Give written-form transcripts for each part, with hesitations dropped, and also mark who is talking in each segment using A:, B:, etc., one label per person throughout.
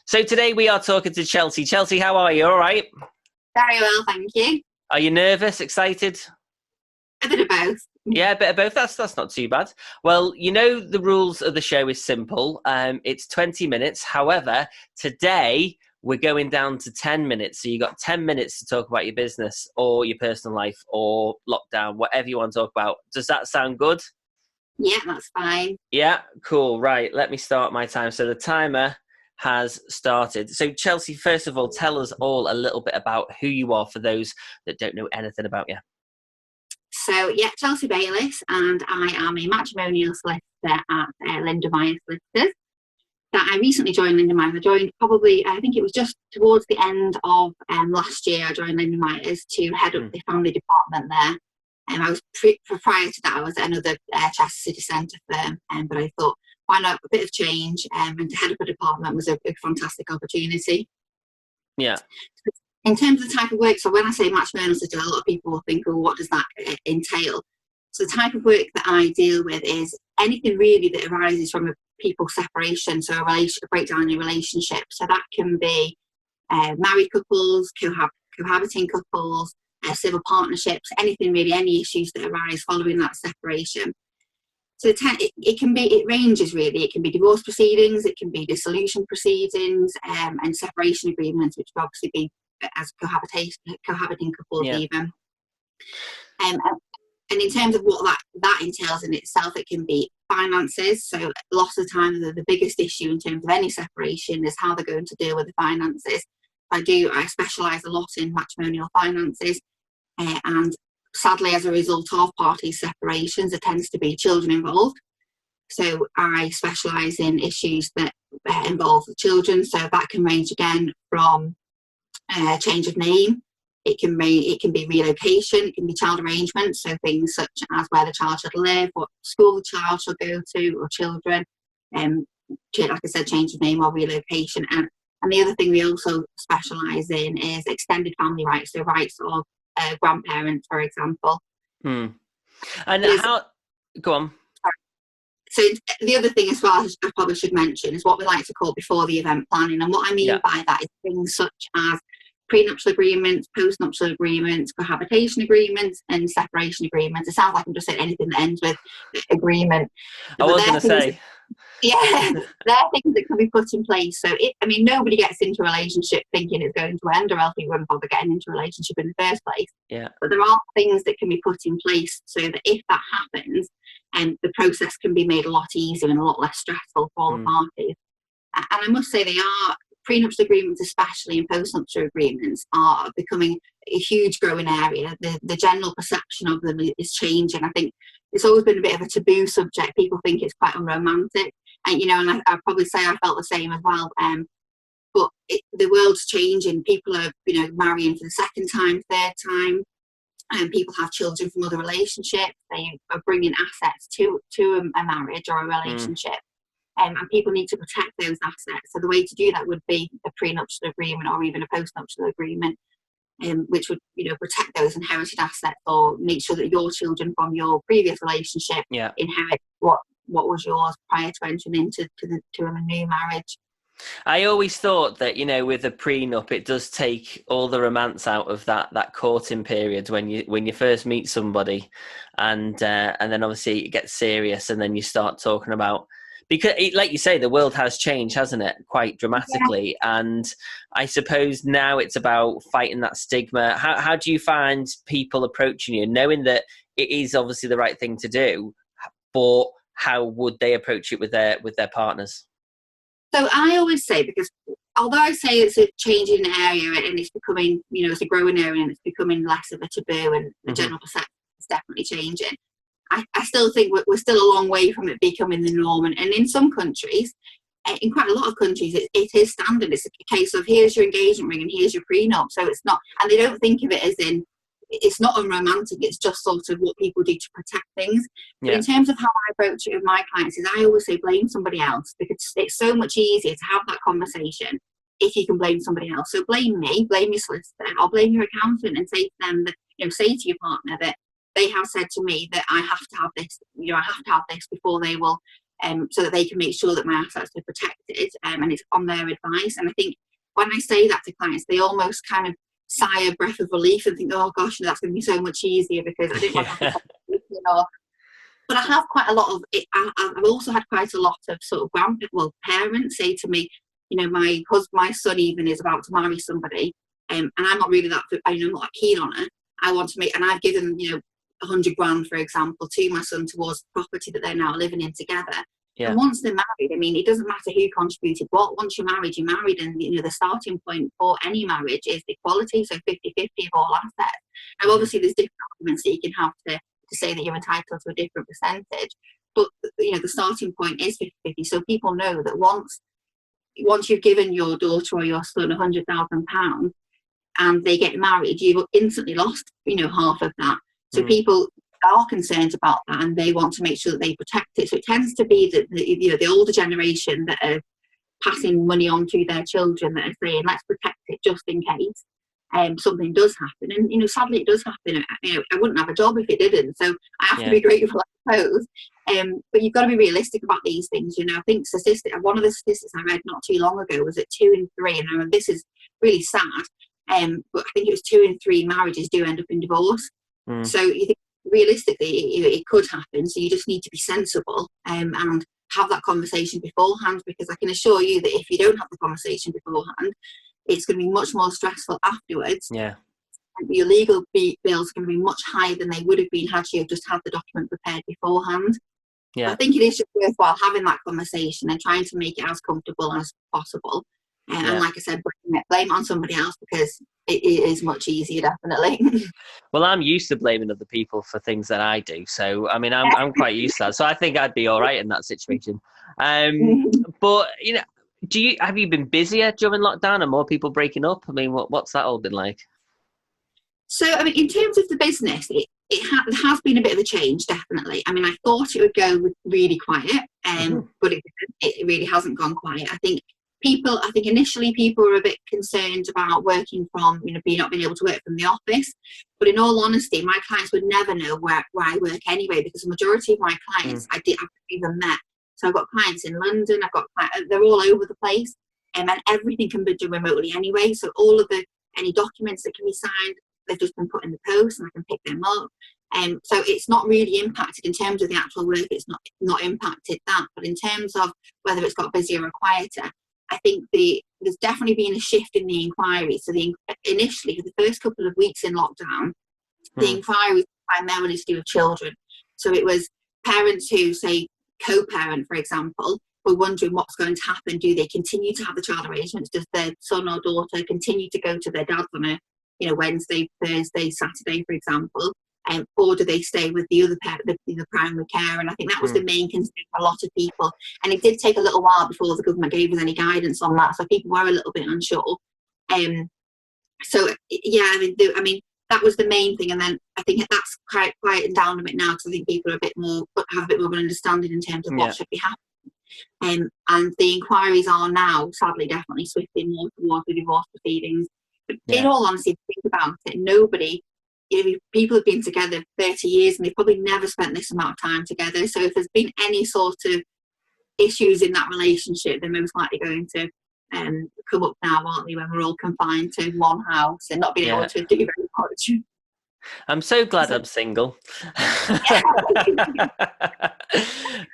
A: So today we are talking to Chelsey. Chelsey, how are you? All right?
B: Very well, thank you.
A: Are you nervous, excited?
B: A bit of both.
A: Yeah, a bit of both. That's not too bad. Well, you know the rules of the show is simple. It's 20 minutes. However, today we're going down to 10 minutes. So you got 10 minutes to talk about your business or your personal life or lockdown, whatever you want to talk about. Does that sound good?
B: Yeah, that's fine.
A: Yeah, cool. Right, let me start my time. So the timer has started. So Chelsey, first of all, tell us all a little bit about who you are for those that don't know anything about you.
B: So, yeah, Chelsey Bayliss, and I am a matrimonial solicitor at Linder Myers Solicitors. That I recently joined Linder Myers. I joined probably, I think it was just towards the end of last year. I joined Linder Myers to head up the family department there. And I was prior to that, I was at another Chelsea City Centre firm, but I thought, why not a bit of change? And to head up a department was a fantastic opportunity.
A: Yeah.
B: In terms of the type of work, so when I say matrimonial solicitor, a lot of people will think, oh, what does that entail? So the type of work that I deal with is anything really that arises from a people separation, so a breakdown in a relationship. So that can be married couples, cohabiting couples, civil partnerships, anything really, any issues that arise following that separation. So it ranges really. It can be divorce proceedings, it can be dissolution proceedings, and separation agreements, which would obviously be as cohabiting couples even. And in terms of what that entails in itself, it can be finances. So lots of the time, the biggest issue in terms of any separation is how they're going to deal with the finances. I specialise a lot in matrimonial finances, and sadly, as a result of party separations, there tends to be children involved. So I specialise in issues that involve the children. So that can range again from change of name. It can be relocation. It can be child arrangement. So things such as where the child should live, what school the child should go to, or children. Like I said, change of name or relocation. And the other thing we also specialise in is extended family rights. So rights of grandparents, for example.
A: And go on.
B: So the other thing as well, I probably should mention, is what we like to call before the event planning. And what I mean by that is things such as prenuptial agreements, postnuptial agreements, cohabitation agreements, and separation agreements. It sounds like I'm just saying anything that ends with agreement.
A: I was going to say.
B: Yeah, there are things that can be put in place. So, nobody gets into a relationship thinking it's going to end, or else we wouldn't bother getting into a relationship in the first place.
A: Yeah.
B: But there are things that can be put in place so that if that happens, the process can be made a lot easier and a lot less stressful for all the parties. And I must say prenuptial agreements, especially and postnuptial agreements, are becoming a huge growing area. The general perception of them is changing. I think it's always been a bit of a taboo subject. People think it's quite unromantic. And, and I'd probably say I felt the same as well. But the world's changing. People are, marrying for the second time, third time. And people have children from other relationships. They are bringing assets to a marriage or a relationship. And people need to protect those assets. So the way to do that would be a prenuptial agreement or even a postnuptial agreement, which would, protect those inherited assets or make sure that your children from your previous relationship inherit what was yours prior to entering into a new marriage.
A: I always thought that, with a prenup, it does take all the romance out of that courting period when you first meet somebody, and then obviously it gets serious, and then you start talking about. Because, like you say, the world has changed, hasn't it, quite dramatically? Yeah. And I suppose now it's about fighting that stigma. How do you find people approaching you, knowing that it is obviously the right thing to do, but how would they approach it with their partners?
B: So I always say, because although I say it's a changing area and it's becoming, it's a growing area and it's becoming less of a taboo and the general perception is definitely changing, I still think we're still a long way from it becoming the norm. And in some countries, in quite a lot of countries, it is standard. It's a case of here's your engagement ring and here's your prenup. So it's not, and they don't think of it as in, it's not unromantic. It's just sort of what people do to protect things. Yeah. But in terms of how I approach it with my clients is I always say blame somebody else, because it's so much easier to have that conversation if you can blame somebody else. So blame me, blame your solicitor, or blame your accountant, and say to them that, say to your partner that they have said to me that I have to have this, I have to have this before they will so that they can make sure that my assets are protected, and it's on their advice. And I think when I say that to clients, they almost kind of sigh a breath of relief and think, oh gosh, that's going to be so much easier, because I didn't want to have the conversation. But I have quite a lot of it. I've also had quite a lot of sort of parents say to me, my son even is about to marry somebody, and I'm not really I'm not that keen on it. I want to make, and I've given, 100 grand, for example, to my son towards the property that they're now living in together. Yeah. And once they're married, I mean, it doesn't matter who contributed what. Once you're married, and the starting point for any marriage is equality, so 50-50 of all assets. Now, obviously, there's different arguments that you can have to say that you're entitled to a different percentage, but the starting point is 50-50. So people know that once you've given your daughter or your son £100,000 and they get married, you've instantly lost half of that. So people are concerned about that, and they want to make sure that they protect it. So it tends to be that the older generation that are passing money on to their children, that are saying, let's protect it just in case something does happen. And sadly it does happen. I wouldn't have a job if it didn't, so I have to be grateful, I suppose. But you've got to be realistic about these things. I think one of the statistics I read not too long ago was that 2 in 3, and this is really sad, but I think it was 2 in 3 marriages do end up in divorce. So you think realistically it could happen, so you just need to be sensible and have that conversation beforehand, because I can assure you that if you don't have the conversation beforehand, it's going to be much more stressful afterwards. Yeah. Your legal bills are going to be much higher than they would have been had you just had the document prepared beforehand. Yeah. I think it is just worthwhile having that conversation and trying to make it as comfortable as possible. And like I said, blame it on somebody else, because it is much easier, definitely.
A: Well, I'm used to blaming other people for things that I do. So, I mean, I'm quite used to that. So I think I'd be all right in that situation. But, have you been busier during lockdown and more people breaking up? I mean, what's that all been like?
B: So, I mean, in terms of the business, it has been a bit of a change, definitely. I mean, I thought it would go really quiet, but it really hasn't gone quiet. I think initially people were a bit concerned about working from, not being able to work from the office. But in all honesty, my clients would never know where I work anyway, because the majority of my clients I've even met. So I've got clients in London, they're all over the place, and everything can be done remotely anyway. So all of any documents that can be signed, they've just been put in the post and I can pick them up. So it's not really impacted in terms of the actual work. It's not impacted that. But in terms of whether it's got busier or quieter, I think there's definitely been a shift in the inquiries. So initially, for the first couple of weeks in lockdown, the inquiries primarily to do with children. So it was parents who, say, co-parent, for example, were wondering what's going to happen. Do they continue to have the child arrangements? Does their son or daughter continue to go to their dad's on a Wednesday, Thursday, Saturday, for example? Or do they stay with the other the primary care? And I think that was the main concern for a lot of people. And it did take a little while before the government gave us any guidance on that, so people were a little bit unsure. I mean, that was the main thing. And then I think that's quieting down a bit now, because I think people are have a bit more of an understanding in terms of what should be happening. And the inquiries are now, sadly, definitely swifting more towards the divorce proceedings. But in all honesty, think about it, people have been together 30 years and they've probably never spent this amount of time together. So if there's been any sort of issues in that relationship, they're most likely going to come up now, aren't they, when we're all confined to one house and not being able to do very much.
A: I'm so glad I'm single.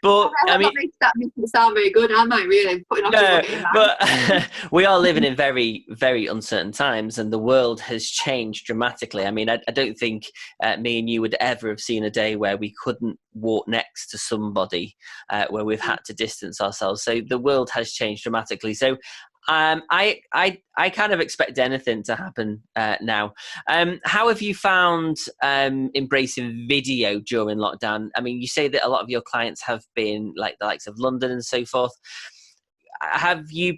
A: But I mean,
B: that makes it sound very good, am I? Really putting off
A: but we are living in very, very uncertain times, and the world has changed dramatically. I mean, I don't think me and you would ever have seen a day where we couldn't walk next to somebody, where we've had to distance ourselves. So the world has changed dramatically. So I kind of expect anything to happen now. How have you found embracing video during lockdown? I mean, you say that a lot of your clients have been like the likes of London and so forth. Have you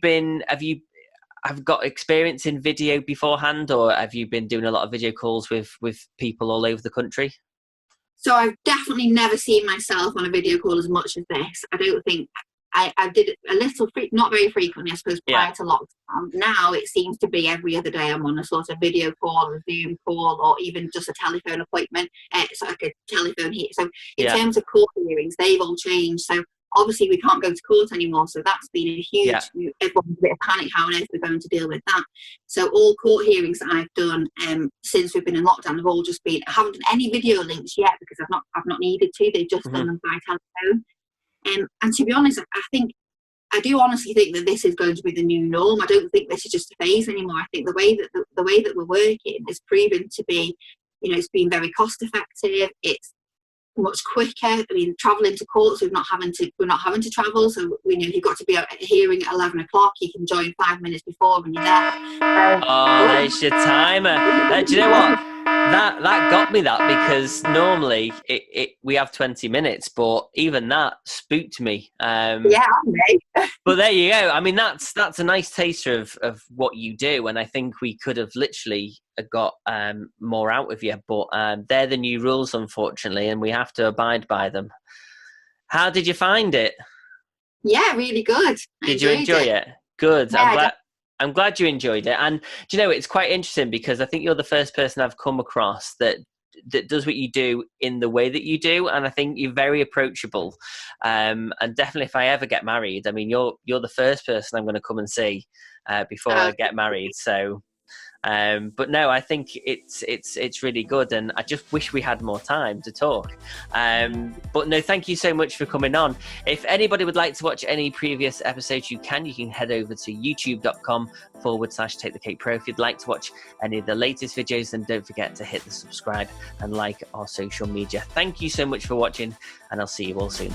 A: got experience in video beforehand, or have you been doing a lot of video calls with people all over the country?
B: So I've definitely never seen myself on a video call as much as this. I don't think I did it a little, not very frequently, I suppose, prior to lockdown. Now it seems to be every other day I'm on a sort of video call, a Zoom call, or even just a telephone appointment. So like a telephone here. So in terms of call hearings, they've all changed. So Obviously, we can't go to court anymore, so that's been a huge.
A: Yeah.
B: Everyone's a bit of panic. How on earth we're going to deal with that? So all court hearings that I've done since we've been in lockdown have all just been. I haven't done any video links yet because I've not needed to. They've just done them by telephone. And to be honest, I do honestly think that this is going to be the new norm. I don't think this is just a phase anymore. I think the way that we're working has proven to be, it's been very cost effective. It's much quicker. I mean, travelling to courts, we're not having to travel. So you've got to be at a hearing at 11 o'clock. You can join 5 minutes before when you're there.
A: Oh, there's your timer. Do you know what? That got me that, because normally we have 20 minutes, but even that spooked me. But there you go. I mean, that's a nice taster of what you do, and I think we could have literally got more out of you, but they're the new rules, unfortunately, and we have to abide by them. How did you find it?
B: Yeah, really good.
A: Did you enjoy it? Good.
B: Yeah,
A: I'm glad you enjoyed it. And do you know, it's quite interesting because I think you're the first person I've come across that does what you do in the way that you do, and I think you're very approachable. And definitely, if I ever get married, I mean, you're the first person I'm going to come and see before I get married. So. But no, I think it's really good, and I just wish we had more time to talk. But no, thank you so much for coming on. If anybody would like to watch any previous episodes, you can head over to youtube.com/Take the Cake Pro. If you'd like to watch any of the latest videos, then don't forget to hit the subscribe and like our social media. Thank you so much for watching, and I'll see you all soon.